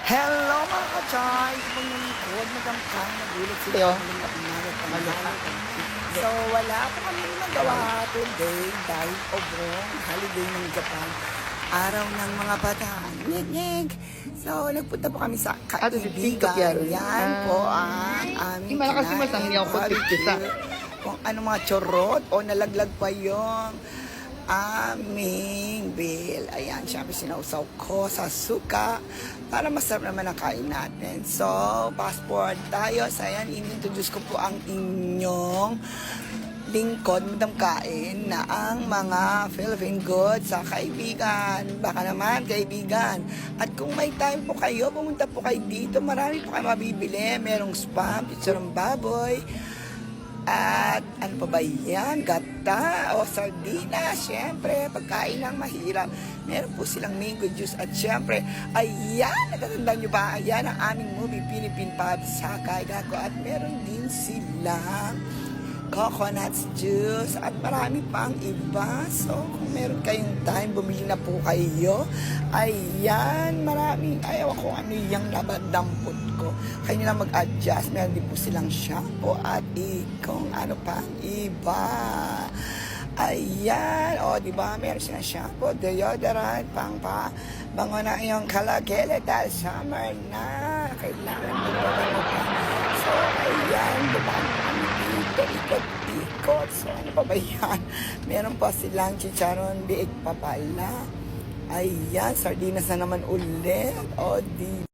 Hello mga ka-Choy! Kung yung likod, magamkang, nagulat sila. Yo. So, wala po kami magawa today dahil obrong holiday ng Japan. Araw ng mga bata. Ngig-ngig! So, nagpunta po kami sa kaibigan. Yan po ang aming Malakas si Masang niya ako sa kung ano mga chorot o nalaglag pa yung aming bill. Ayan, syempre sinausaw ko sa suka para masarap naman ang kain natin. So, fast forward tayo. So, ayan, inintroduce ko po ang inyong lingkod, Madam Kain, na ang mga Philippine goods sa kaibigan. Baka naman, kaibigan. At kung may time po kayo, pumunta po kayo dito. Marami po kayo mabibili. Merong spam, pitsarong baboy, at ano pa ba yan? Gata o sardina. Siyempre, pagkain lang mahirap. Meron po silang mango juice. At siyempre, ayan, natatandaan nyo ba? Ayan ang aming movie, Philippine Pub sa Kaigako. At meron din silang coconut juice at marami pang iba. So, kung meron kayong time, bumili na po kayo. Ayan, maraming, ayaw ko ano yung labadampot ko. Kayo nila mag-adjust. Meron din po silang shampoo at kung ano pa, iba. Ayan, o diba, meron silang shampoo, deodorant, bango na yung kalagele dahil summer na. Kailangan magbabango pa. So, ayan, bumang kami dito, ikot-ikot. So, ano pa ba yan? Meron pa silang chicharon, biig pa pala. Ayan, sardinas na naman ulit. O, di